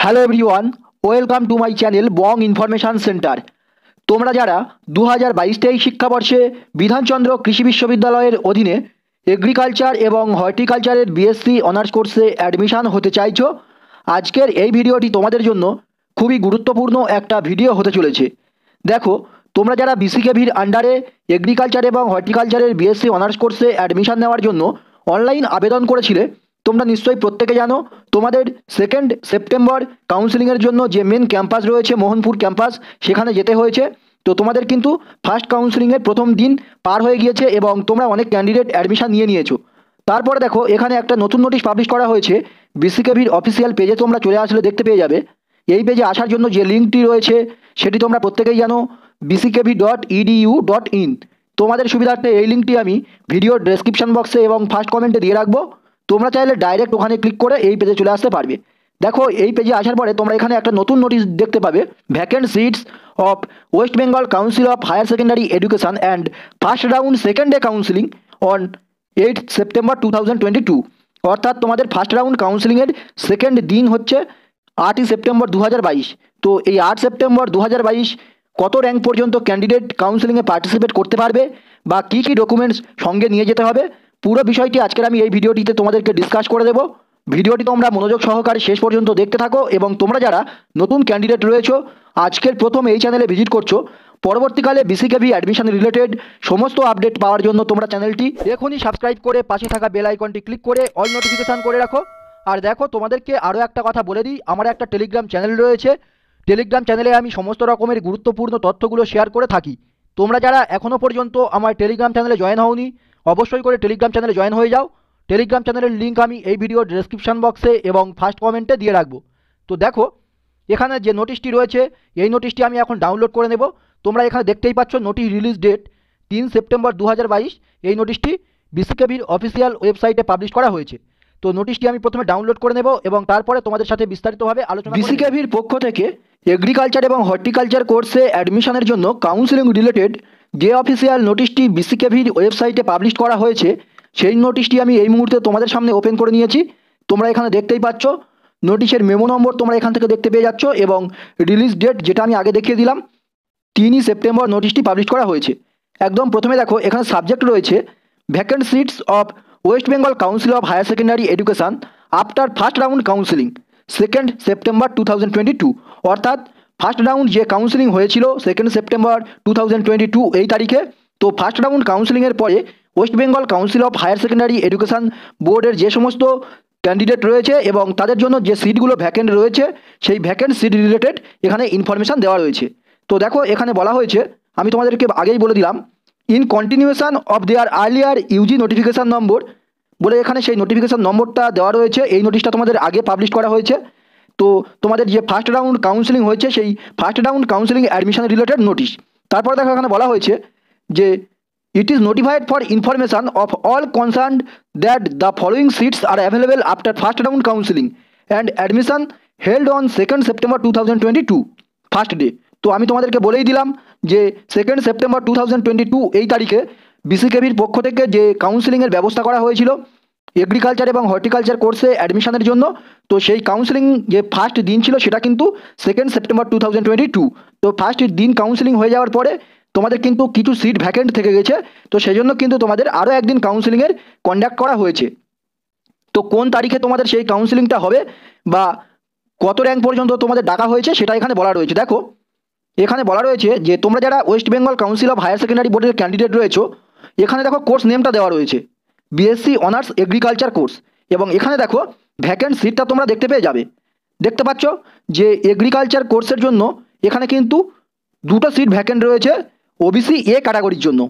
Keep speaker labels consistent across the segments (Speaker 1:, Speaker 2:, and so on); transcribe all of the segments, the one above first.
Speaker 1: Hello everyone, welcome to my channel Bong information centre. তোমরা যারা 2022-23 শিক্ষাবর্ষে বিধানচন্দ্র কৃষি বিশ্ববিদ্যালয়ের অধীনে এগ্রিকালচার এবং হর্টিকালচারের বিএসসি অনার্স কোর্সে অ্যাডমিশান হতে চাইছো, আজকের এই ভিডিওটি তোমাদের জন্য খুবই গুরুত্বপূর্ণ একটা ভিডিও হতে চলেছে। দেখো, তোমরা যারা বিসিকেভির আন্ডারে এগ্রিকালচার এবং হর্টিকালচারের বিএসসি অনার্স কোর্সে অ্যাডমিশান নেওয়ার জন্য অনলাইন আবেদন করেছিলে, তোমরা নিশ্চয়ই প্রত্যেকে জানো তোমাদের 2 সেপ্টেম্বর কাউন্সেলিংয়ের জন্য যে মেন ক্যাম্পাস রয়েছে মোহনপুর ক্যাম্পাস, সেখানে যেতে হয়েছে। তো তোমাদের কিন্তু ফার্স্ট কাউন্সেলিংয়ের প্রথম দিন পার হয়ে গিয়েছে এবং তোমরা অনেক ক্যান্ডিডেট অ্যাডমিশন নিয়ে নিয়েছো। তারপরে দেখো, এখানে একটা নতুন নোটিশ পাবলিশ করা হয়েছে বিসিকেভির অফিসিয়াল পেজে। তোমরা চলে আসলে দেখতে পেয়ে যাবে। এই পেজে আসার জন্য যে লিঙ্কটি রয়েছে সেটি তোমরা প্রত্যেকেই জানো, bckv.edu.in। তোমাদের সুবিধার্থে এই লিঙ্কটি আমি ভিডিওর ডেসক্রিপশন বক্সে এবং ফার্স্ট কমেন্টে দিয়ে রাখবো। তোমরা চাইলে ডাইরেক্ট ওখানে ক্লিক করে এই পেজে চলে আসতে পারবে। দেখো, এই পেজে আসার পরে তোমরা এখানে একটা নতুন নোটিশ দেখতে পাবে, vacant seats of West Bengal Council of Higher Secondary Education and first round second day counselling on 8 September 2022। অর্থাৎ তোমাদের ফার্স্ট রাউন্ড কাউন্সিলিংয়ের সেকেন্ড দিন হচ্ছে 8ই সেপ্টেম্বর 2022। তো এই 8 সেপ্টেম্বর 2022 কত র্যাঙ্ক পর্যন্ত ক্যান্ডিডেট কাউন্সিলিংয়ে পার্টিসিপেট করতে পারবে বা কী কী ডকুমেন্টস সঙ্গে নিয়ে যেতে হবে, পুরো বিষয়টি আজকের আমি এই ভিডিওটিতে তোমাদেরকে ডিসকাস করে দেবো। ভিডিওটি তোমরা মনোযোগ সহকারে শেষ পর্যন্ত দেখতে থাকো এবং তোমরা যারা নতুন ক্যান্ডিডেট রয়েছো, আজকের প্রথম এই চ্যানেলে ভিজিট করছো, পরবর্তীকালে বিসিকেভি অ্যাডমিশন রিলেটেড সমস্ত আপডেট পাওয়ার জন্য তোমরা চ্যানেলটি এখনই সাবস্ক্রাইব করে পাশে থাকা বেল আইকনটি ক্লিক করে অল নোটিফিকেশান করে রাখো। আর দেখো, তোমাদেরকে আরও একটা কথা বলে দিই, আমার একটা টেলিগ্রাম চ্যানেল রয়েছে। টেলিগ্রাম চ্যানেলে আমি সমস্ত রকমের গুরুত্বপূর্ণ তথ্যগুলো শেয়ার করে থাকি। তোমরা যারা এখনও পর্যন্ত আমার টেলিগ্রাম চ্যানেলে জয়েন হওনি, অবশ্যই করে টেলিগ্রাম চ্যানেলে জয়েন হয়ে যাও। টেলিগ্রাম চ্যানেলের লিঙ্ক আমি এই ভিডিওর ডেসক্রিপশন বক্সে এবং ফার্স্ট কমেন্টে দিয়ে রাখবো। তো দেখো, এখানে যে নোটিশটি রয়েছে এই নোটিশটি আমি এখন ডাউনলোড করে নেব। তোমরা এখানে দেখতেই পাচ্ছ নোটিশ রিলিজ ডেট 3 সেপ্টেম্বর 2022। এই নোটিশটি বিসিকেভির অফিসিয়াল ওয়েবসাইটে পাবলিশ করা হয়েছে। তো নোটিশটি আমি প্রথমে ডাউনলোড করে নেব এবং তারপরে তোমাদের সাথে বিস্তারিতভাবে আলোচনা। বিসিকেভির পক্ষ থেকে এগ্রিকালচার এবং হর্টিকালচার কোর্সে অ্যাডমিশনের জন্য কাউন্সেলিং রিলেটেড যে অফিসিয়াল নোটিশটি বিসিকেভির ওয়েবসাইটে পাবলিশ করা হয়েছে, সেই নোটিশটি আমি এই মুহূর্তে তোমাদের সামনে ওপেন করে নিয়েছি। তোমরা এখানে দেখতেই পাচ্ছ নোটিশের মেমো নম্বর তোমরা এখান থেকে দেখতে পেয়ে যাচ্ছ এবং রিলিজ ডেট যেটা আমি আগে দেখিয়ে দিলাম 3 সেপ্টেম্বর নোটিশটি পাবলিশ করা হয়েছে। একদম প্রথমে দেখো, এখানে সাবজেক্ট রয়েছে vacant seats of West Bengal Council of Higher Secondary Education after first round counselling 2 September 2022। অর্থাৎ ফার্স্ট রাউন্ড যে কাউন্সিলিং হয়েছিল 2 সেপ্টেম্বর 2022 এই তারিখে। তো ফার্স্ট রাউন্ড কাউন্সিলিংয়ের পরে West Bengal Council of Higher Secondary Education বোর্ডের যে সমস্ত ক্যান্ডিডেট রয়েছে এবং তাদের জন্য যে সিটগুলো ভ্যাকেন্ট রয়েছে, সেই ভ্যাকেন্ট সিট রিলেটেড এখানে ইনফরমেশান দেওয়া রয়েছে। তো দেখো, এখানে বলা হয়েছে, আমি তোমাদেরকে আগেই বলে দিলাম, in continuation of their earlier UG notification number বলে এখানে সেই নোটিফিকেশান নম্বরটা দেওয়া রয়েছে। এই নোটিশটা তোমাদের আগে পাবলিশ করা হয়েছে। তো তোমাদের যে ফার্স্ট রাউন্ড কাউন্সিলিং হয়েছে সেই first round counselling admission related notice. তারপরে দেখো, এখানে বলা হয়েছে যে it is notified for information of all concerned that the following seats are available after first round counselling and admission held on 2 September 2022 first day. তো আমি তোমাদেরকে বলেই দিলাম যে 2 সেপ্টেম্বর 2022 এই তারিখে বিসিকেভির পক্ষ থেকে যে কাউন্সিলিংয়ের ব্যবস্থা করা হয়েছিল এগ্রিকালচার এবং হর্টিকালচার কোর্সে অ্যাডমিশনের জন্য, তো সেই কাউন্সিলিং যে ফার্স্ট দিন ছিল সেটা কিন্তু 2 সেপ্টেম্বর 2022। তো ফার্স্ট দিন কাউন্সিলিং হয়ে যাওয়ার পরে তোমাদের কিন্তু কিছু সিট ভ্যাকেন্ট থেকে গেছে। তো সেই জন্য কিন্তু তোমাদের আরও একদিন কাউন্সিলিংয়ের কন্ডাক্ট করা হয়েছে। তো কোন তারিখে তোমাদের সেই কাউন্সিলিংটা হবে বা কত র্যাঙ্ক পর্যন্ত তোমাদের ডাকা হয়েছে সেটা এখানে বলা রয়েছে। দেখো, এখানে বলা রয়েছে যে তোমরা যারা West Bengal Council of Higher Secondary বোর্ডের ক্যান্ডিডেট রয়েছো, এখানে দেখো কোর্স নেমটা দেওয়া রয়েছে বিএসসি অনার্স এগ্রিকালচার কোর্স। এবং এখানে দেখো ভ্যাকেন্ট সিটটা তোমরা দেখতে পেয়ে যাবে। দেখতে পাচ্ছ যে এগ্রিকালচার কোর্সের জন্য এখানে কিন্তু 2টো সিট ভ্যাকেন্ট রয়েছে ওবিসি এ ক্যাটাগরির জন্য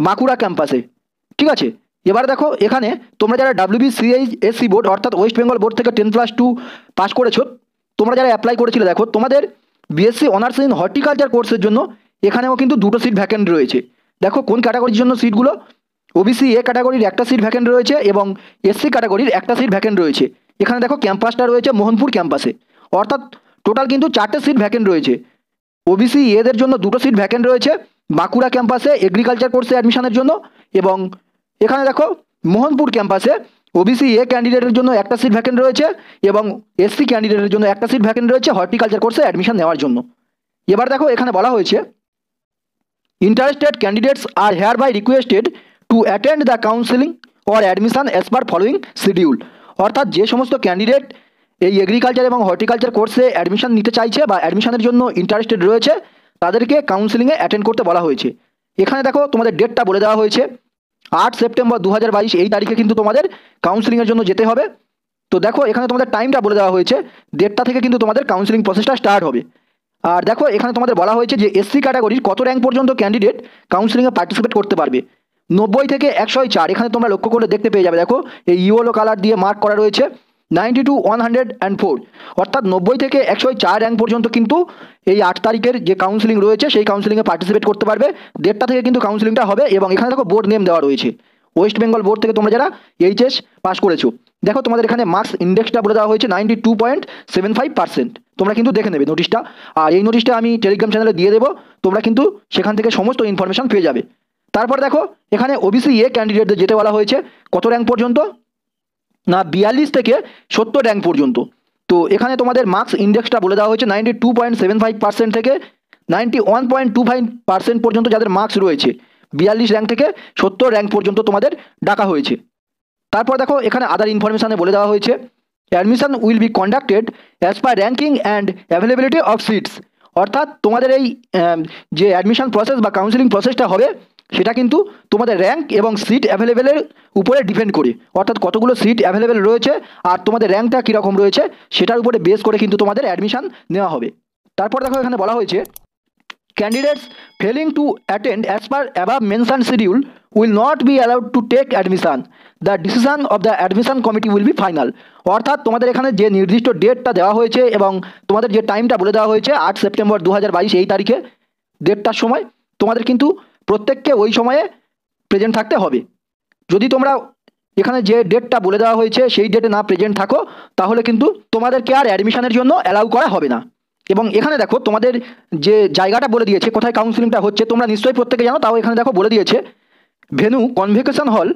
Speaker 1: বাঁকুড়া ক্যাম্পাসে। ঠিক আছে, এবার দেখো, এখানে তোমরা যারা WBCHSC বোর্ড অর্থাৎ ওয়েস্ট বেঙ্গল বোর্ড থেকে 10+2 পাস করেছো, তোমরা যারা অ্যাপ্লাই করেছিলে, দেখো তোমাদের বিএসসি অনার্স ইন হর্টিকালচার কোর্সের জন্য এখানেও কিন্তু 2টো সিট ভ্যাকেন্ট রয়েছে। দেখো কোন ক্যাটাগরির জন্য সিটগুলো, ওবিসি এ ক্যাটাগরির একটা সিট ভ্যাকেন্ট রয়েছে এবং এসসি ক্যাটাগরির একটা সিট ভ্যাকেন্ট রয়েছে। এখানে দেখো ক্যাম্পাসটা রয়েছে মোহনপুর ক্যাম্পাসে। অর্থাৎ টোটাল কিন্তু 4টে সিট ভ্যাকেন্ট রয়েছে। ওবিসি এদের জন্য 2টো সিট ভ্যাকেন্ট রয়েছে বাঁকুড়া ক্যাম্পাসে এগ্রিকালচার কোর্সে অ্যাডমিশনের জন্য, এবং এখানে দেখো মোহনপুর ক্যাম্পাসে ওবিসি এ ক্যান্ডিডেটের জন্য একটা সিট ভ্যাকেন্ট রয়েছে এবং এসসি ক্যান্ডিডেটের জন্য একটা সিট ভ্যাকেন্ট রয়েছে হর্টিকালচার কোর্সে অ্যাডমিশন নেওয়ার জন্য। এবার দেখো এখানে বলা হয়েছে interested candidates are hereby requested to attend the counselling or admission as per following schedule. অর্থাৎ যে সমস্ত ক্যান্ডিডেট এই এগ্রিকালচার এবং হর্টিকালচার কোর্সে অ্যাডমিশন নিতে চাইছে বা অ্যাডমিশনের জন্য ইন্টারেস্টেড রয়েছে তাদেরকে কাউন্সেলিংয়ে অ্যাটেন্ড করতে বলা হয়েছে। এখানে দেখো তোমাদের ডেটটা বলে দেওয়া হয়েছে 8 সেপ্টেম্বর 2022 এই তারিখে কিন্তু তোমাদের কাউন্সেলিংয়ের জন্য যেতে হবে। তো দেখো এখানে তোমাদের টাইমটা বলে দেওয়া হয়েছে, ডেটটা থেকে কিন্তু তোমাদের কাউন্সেলিং প্রসেসটা স্টার্ট হবে। আর দেখো এখানে তোমাদের বলা হয়েছে যে এসসি ক্যাটাগরির কত র্যাঙ্ক পর্যন্ত ক্যান্ডিডেট কাউন্সেলিংয়ে পার্টিসিপেট করতে পারবে। 90 থেকে 104 এখানে তোমরা লক্ষ্য করলে দেখতে পেয়ে যাবে, দেখো এই ইয়েলো কালার দিয়ে মার্ক করা রয়েছে 90 to 104, অর্থাৎ 90 থেকে 104 র্যাঙ্ক পর্যন্ত কিন্তু এই 8 তারিখের যে কাউন্সেলিং রয়েছে সেই কাউন্সেলিংয়ে পার্টিসিপেট করতে পারবে। ডেটটা থেকে কিন্তু কাউন্সেলিংটা হবে এবং এখানে দেখো বোর্ড নেম দেওয়া রয়েছে, ওয়েস্ট বেঙ্গল বোর্ড থেকে তোমরা যারা এইচএস পাস করেছো। দেখো তোমাদের এখানে মার্কস ইন্ডেক্সটা বলে দেওয়া হয়েছে 92.75%। তোমরা কিন্তু দেখে নেবে নোটিশটা, আর এই নোটিশটা আমি টেলিগ্রাম চ্যানেলে দিয়ে দেবো, তোমরা কিন্তু সেখান থেকে সমস্ত ইনফরমেশন পেয়ে যাবে। তারপর দেখো এখানে ওবিসি এ ক্যান্ডিডেটদের যেতে বলা হয়েছে কত র্যাঙ্ক পর্যন্ত না 42 থেকে 70 র্যাঙ্ক পর্যন্ত। তো এখানে তোমাদের মার্কস ইন্ডেক্সটা বলে দেওয়া হয়েছে 92.75% থেকে 91.25% পর্যন্ত যাদের মার্কস রয়েছে 42 র্যাঙ্ক থেকে 70 র্যাঙ্ক পর্যন্ত তোমাদের ডাকা হয়েছে। তারপর দেখো এখানে আদার ইনফরমেশানে বলে দেওয়া হয়েছে admission will be conducted as per ranking and availability of seats. অর্থাৎ তোমাদের এই যে অ্যাডমিশন প্রসেস বা কাউন্সেলিং প্রসেসটা হবে সেটা কিন্তু তোমাদের র্যাঙ্ক এবং সিট অ্যাভেলেবেলের উপরে ডিপেন্ড করে, অর্থাৎ কতগুলো সিট অ্যাভেলেবেল রয়েছে আর তোমাদের র্যাঙ্কটা কীরকম রয়েছে সেটার উপরে বেস করে কিন্তু তোমাদের অ্যাডমিশন নেওয়া হবে। তারপর দেখো এখানে বলা হয়েছে candidates failing to attend as per above mention schedule will not be allowed to take admission, the decision of the admission committee will be final. অর্থাৎ তোমাদের এখানে যে নির্দিষ্ট ডেটটা দেওয়া হয়েছে এবং তোমাদের যে টাইমটা বলে দেওয়া হয়েছে 8 সেপ্টেম্বর 2022 এই তারিখে ডেটটার সময় তোমাদের কিন্তু প্রত্যেককে ওই সময়ে প্রেজেন্ট থাকতে হবে। যদি তোমরা এখানে যে ডেটটা বলে দেওয়া হয়েছে সেই ডেটে না প্রেজেন্ট থাকো তাহলে কিন্তু তোমাদেরকে আর অ্যাডমিশনের জন্য অ্যালাউ করা হবে না। এবং এখানে দেখো তোমাদের যে জায়গাটা বলে দিয়েছে কোথায় কাউন্সেলিংটা হচ্ছে তোমরা নিশ্চয়ই প্রত্যেকে জানো, তাও এখানে দেখো বলে দিয়েছে venue convocation hall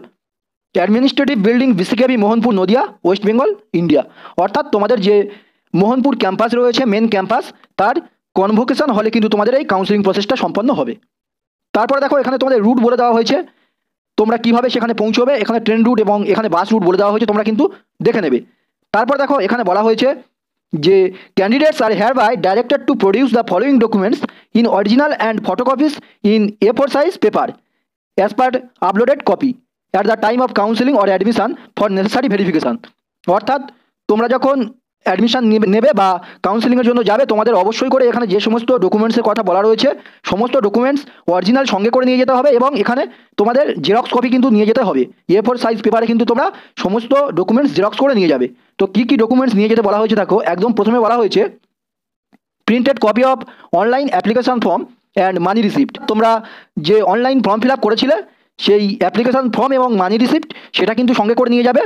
Speaker 1: administrative building BCKV Mohanpur Nadia West Bengal India. অর্থাৎ তোমাদের যে মোহনপুর ক্যাম্পাস রয়েছে মেন ক্যাম্পাস তার কনভোকেশন হলে কিন্তু তোমাদের এই কাউন্সেলিং প্রসেসটা সম্পন্ন হবে। তারপরে দেখো এখানে তোমাদের রুট বলে দেওয়া হয়েছে, তোমরা কিভাবে সেখানে পৌঁছবে, এখানে ট্রেন রুট এবং এখানে বাস রুট বলে দেওয়া হয়েছে, তোমরা কিন্তু দেখে নেবে। তারপর দেখো এখানে বলা হয়েছে যে candidates are hereby directed to produce the following documents in original and photocopies in A4 size paper as per uploaded copy at the time of counselling or admission for necessary verification. অর্থাৎ তোমরা যখন admission নেবে বা কাউন্সেলিংয়ের জন্য যাবে তোমাদের অবশ্যই করে এখানে যে সমস্ত ডকুমেন্টসের কথা বলা রয়েছে সমস্ত ডকুমেন্টস অরিজিনাল সঙ্গে করে নিয়ে যেতে হবে এবং এখানে তোমাদের জেরক্স কপি কিন্তু নিয়ে যেতে হবে। A4 সাইজ পেপারে কিন্তু তোমরা সমস্ত ডকুমেন্টস জেরক্স করে নিয়ে যাবে। তো কী কী ডকুমেন্টস নিয়ে যেতে বলা হয়েছে দেখো, একদম প্রথমে বলা হয়েছে printed copy of online application form and money receipt. তোমরা যে অনলাইন ফর্ম ফিল আপ করেছিলে সেই অ্যাপ্লিকেশন ফর্ম এবং মানি রিসিপ্ট সেটা কিন্তু সঙ্গে করে নিয়ে যাবে।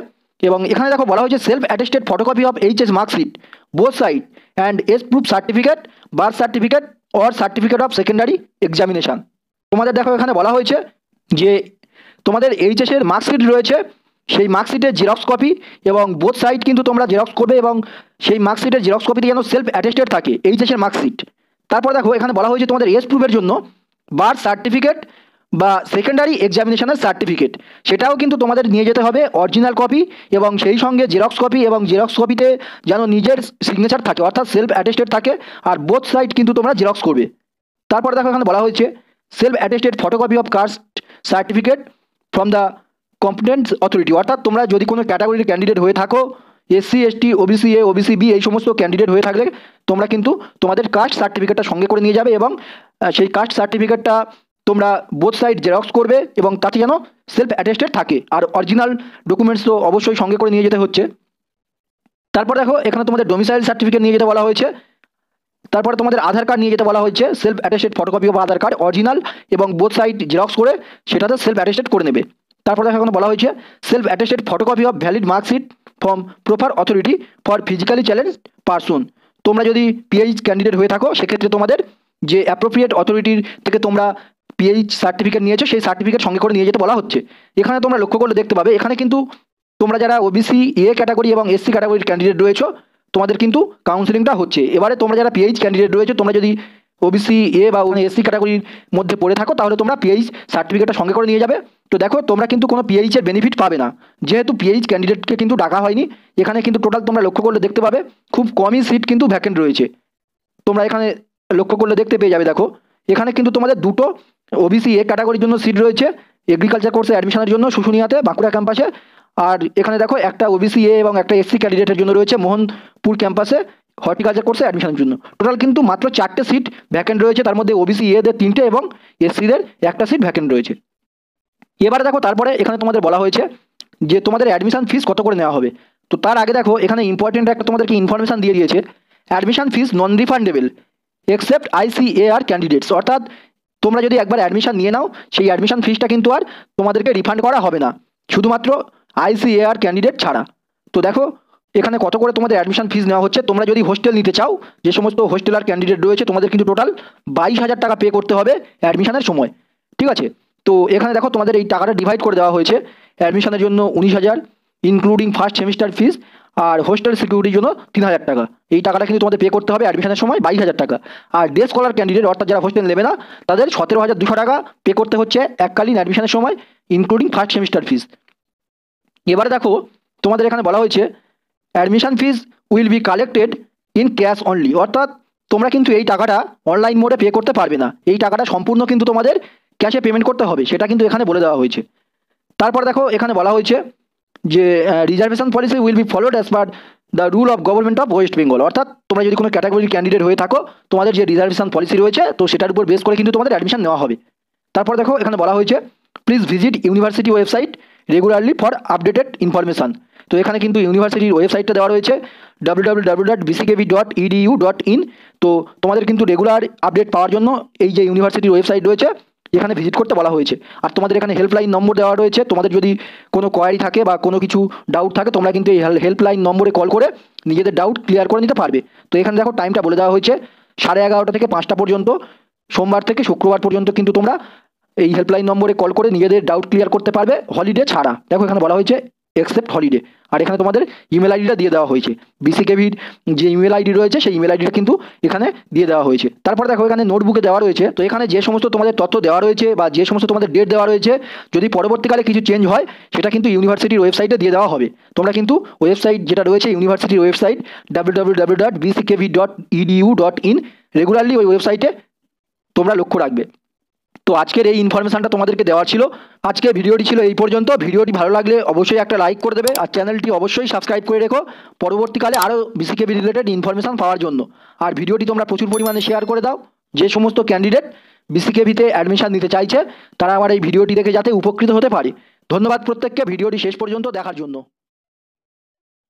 Speaker 1: এবং এখানে দেখো বলা হয়েছে self attested photocopy of HS marksheet both side and S proof certificate birth certificate or certificate of secondary examination. তোমাদের দেখো এখানে বলা হয়েছে যে তোমাদের এইচএসের মার্কশিট রয়েছে সেই মার্কশিটের জেরক্স কপি এবং বোথ সাইড কিন্তু তোমরা জেরক্স করবে এবং সেই মার্কশিটের জেরক্স কপিতে যেন সেলফ অ্যাটেস্টেড থাকে এইচএসের মার্কশিট। তারপর দেখো এখানে বলা হয়েছে তোমাদের এস প্রুফের জন্য বার্থ সার্টিফিকেট বা সেকেন্ডারি এক্সামিনেশনের সার্টিফিকেট সেটাও কিন্তু তোমাদের নিয়ে যেতে হবে অরিজিনাল কপি এবং সেই সঙ্গে জেরক্স কপি এবং জেরক্স কপিতে যেন নিজের সিগনেচার থাকে অর্থাৎ সেলফ অ্যাটেস্টেড থাকে আর বোথ সাইড কিন্তু তোমরা জেরক্স করবে। তারপর দেখো এখানে বলা হয়েছে self attested photocopy of caste certificate from the competent authority. অর্থাৎ তোমরা যদি কোনো ক্যাটাগরির ক্যান্ডিডেট হয়ে থাকো SC ST OBC A OBC B এই সমস্ত ক্যান্ডিডেট হয়ে থাকলে তোমরা কিন্তু তোমাদের কাস্ট সার্টিফিকেটটা সঙ্গে করে নিয়ে যাবে এবং সেই কাস্ট সার্টিফিকেটটা তোমরা বোথ সাইড জেরক্স করবে এবং তাতে যেন সেলফ অ্যাটেস্টেড থাকে আর অরিজিনাল ডকুমেন্টস তো অবশ্যই সঙ্গে করে নিয়ে যেতে হচ্ছে। তারপর দেখো এখানে তোমাদের ডোমিসাইল সার্টিফিকেট নিয়ে যেতে বলা হয়েছে। তারপরে তোমাদের আধার কার্ড নিয়ে যেতে বলা হয়েছে self attested photocopy of Aadhaar card original এবং বোথ সাইড জেরক্স করে সেটাতে সেলফ অ্যাটেস্টেড করে নেবে। তারপরে এখানে বলা হয়েছে self attested photocopy of valid marksheet from proper authority for physically challenge person. তোমরা যদি পিএইচ ক্যান্ডিডেট হয়ে থাকো সেক্ষেত্রে তোমাদের যে অ্যাপ্রোপ্রিয়েট অথরিটির থেকে তোমরা পিএইচ সার্টিফিকেট নিয়েছো সেই সার্টিফিকেট সঙ্গে করে নিয়ে যেতে বলা হচ্ছে। এখানে তোমরা লক্ষ্য করলে দেখতে পাবে এখানে কিন্তু তোমরা যারা ওবিসি এ ক্যাটাগরি এবং এসসি ক্যাটাগরির ক্যান্ডিডেট রয়েছো তোমাদের কিন্তু কাউন্সেলিংটা হচ্ছে। এবারে তোমরা যারা পিএইচ ক্যান্ডিডেট রয়েছে, তোমরা যদি ওবিসি এ বা এসসি ক্যাটাগরির মধ্যে পড়ে থাকো তাহলে তোমরা পিএইচ সার্টিফিকেটটা সঙ্গে করে নিয়ে যাবে। তো দেখো তোমরা কিন্তু কোনো পিএইচের বেনিফিট পাবে না, যেহেতু পিএইচ ক্যান্ডিডেটকে কিন্তু ডাকা হয়নি। এখানে কিন্তু টোটাল তোমরা লক্ষ্য করলে দেখতে পাবে খুব কমই সিট কিন্তু ভ্যাকেন্ট রয়েছে। তোমরা এখানে লক্ষ্য করলে দেখতে পেয়ে যাবে, দেখো এখানে কিন্তু তোমাদের দুটো ওবিসি এ ক্যাটাগরির জন্য সিট রয়েছে এগ্রিকালচার কোর্সে অ্যাডমিশনের জন্য শুশুনিয়াতে বাঁকুড়া ক্যাম্পাসে। আর এখানে দেখো একটা ওবিসি এ এবং একটা এসসি ক্যান্ডিডেটের জন্য রয়েছে মোহনপুর ক্যাম্পাসে হর্টিকালচার কোর্সে অ্যাডমিশনের জন্য। টোটাল কিন্তু মাত্র 4টে সিট ভ্যাকেন্ট রয়েছে, তার মধ্যে ওবিসি এদের 3টে এবং এসসিদের একটা সিট ভ্যাকেন্ট রয়েছে। এবারে দেখো তারপরে এখানে তোমাদের বলা হয়েছে যে তোমাদের অ্যাডমিশন ফিস কত করে নেওয়া হবে। তো তার আগে দেখো এখানে ইম্পর্টেন্ট একটা তোমাদেরকে ইনফরমেশন দিয়ে দিয়েছে, admission fees non refundable except ICAR candidates, অর্থাৎ তোমরা যদি একবার অ্যাডমিশন নিয়ে নাও সেই অ্যাডমিশন ফিসটা কিন্তু আর তোমাদেরকে রিফান্ড করা হবে না, শুধুমাত্র ICAR ক্যান্ডিডেট ছাড়া। তো দেখো এখানে কত করে তোমাদের অ্যাডমিশন ফিস নেওয়া হচ্ছে। তোমরা যদি হোস্টেল নিতে চাও, যে সমস্ত হোস্টেলার ক্যান্ডিডেট রয়েছে তোমাদের কিন্তু টোটাল 22,000 টাকা পে করতে হবে অ্যাডমিশনের সময়, ঠিক আছে। তো এখানে দেখো তোমাদের এই টাকাটা ডিভাইড করে দেওয়া হয়েছে, অ্যাডমিশনের জন্য 19,000 ইনক্লুডিং ফার্স্ট সেমিস্টার ফিস, আর হোস্টেল সিকিউরিটির জন্য 3,000 টাকা। এই টাকাটা কিন্তু তোমাদের পে করতে হবে অ্যাডমিশনের সময় 22,000 টাকা। আর ডে স্কলার ক্যান্ডিডেট অর্থাৎ যারা হোস্টেল নেবে না তাদের 17,200 টাকা পে করতে হচ্ছে এককালীন অ্যাডমিশনের সময় ইনক্লুডিং ফার্স্ট সেমিস্টার ফিস। এবারে দেখো তোমাদের এখানে বলা হয়েছে admission fees will be collected in cash only, অর্থাৎ তোমরা কিন্তু এই টাকাটা অনলাইন মোডে পে করতে পারবে না, এই টাকাটা সম্পূর্ণ কিন্তু তোমাদের ক্যাশে পেমেন্ট করতে হবে, সেটা কিন্তু এখানে বলে দেওয়া হয়েছে। তারপর দেখো এখানে বলা হয়েছে যে reservation policy will be followed as per the rule of government of West Bengal, অর্থাৎ তোমরা যদি কোনো ক্যাটাগরির ক্যান্ডিডেট হয়ে থাকো তোমাদের যে রিজার্ভেশন পলিসি রয়েছে তো সেটার উপর বেস করে কিন্তু তোমাদের অ্যাডমিশন নেওয়া হবে। তারপর দেখো এখানে বলা হয়েছে please visit university website regularly for updated information. তো এখানে কিন্তু ইউনিভার্সিটির ওয়েবসাইটটা দেওয়া রয়েছে www.bckv.edu.in। তো তোমাদের কিন্তু রেগুলার আপডেট পাওয়ার জন্য এই যে ইউনিভার্সিটির ওয়েবসাইট রয়েছে এখানে ভিজিট করতে বলা হয়েছে। আর তোমাদের এখানে হেল্পলাইন নম্বর দেওয়া রয়েছে, তোমাদের যদি কোনো কোয়ারি থাকে বা কোনো কিছু ডাউট থাকে তোমরা কিন্তু এই হেল্পলাইন নম্বরে কল করে নিজেদের ডাউট ক্লিয়ার করে নিতে পারবে। তো এখানে দেখো টাইমটা বলে দেওয়া হয়েছে 11:30 থেকে 5টা পর্যন্ত, সোমবার থেকে শুক্রবার পর্যন্ত কিন্তু তোমরা এই হেল্পলাইন নম্বরে কল করে নিজেদের ডাউট ক্লিয়ার করতে পারবে হলিডে ছাড়া। দেখো এখানে বলা হয়েছে এক্সেপ্ট হলিডে। আর এখানে তোমাদের ইমেল আইডিটা দিয়ে দেওয়া হয়েছে, BCKVর যে ইমেল আইডি রয়েছে সেই ইমেল আইডিটা কিন্তু এখানে দিয়ে দেওয়া হয়েছে। তারপর দেখো এখানে নোটবুকে দেওয়া রয়েছে, তো এখানে যে সমস্ত তোমাদের তথ্য দেওয়া রয়েছে বা যে সমস্ত তোমাদের ডেট দেওয়া রয়েছে যদি পরবর্তীকালে কিছু চেঞ্জ হয় সেটা কিন্তু ইউনিভার্সিটির ওয়েবসাইটে দিয়ে দেওয়া হবে। তোমরা কিন্তু ওয়েবসাইট যেটা রয়েছে ইউনিভার্সিটির ওয়েবসাইট www.bckv.edu.in রেগুলারলি ওই ওয়েবসাইটে তোমরা লক্ষ্য রাখবে। তো আজকের এই ইনফরমেশনটা তোমাদেরকে দেওয়ার ছিল। আজকে ভিডিওটি ছিল এই পর্যন্ত। ভিডিওটি ভালো লাগলে অবশ্যই একটা লাইক করে দেবে আর চ্যানেলটি অবশ্যই সাবস্ক্রাইব করে রেখো পরবর্তীকালে আরও BCKV রিলেটেড ইনফরমেশন পাওয়ার জন্য। আর ভিডিওটি তোমরা প্রচুর পরিমাণে শেয়ার করে দাও, যে সমস্ত ক্যান্ডিডেট BCKVতে অ্যাডমিশন নিতে চাইছে তারা আমার এই ভিডিওটি দেখে যাতে উপকৃত হতে পারে। ধন্যবাদ প্রত্যেককে ভিডিওটি শেষ পর্যন্ত দেখার জন্য।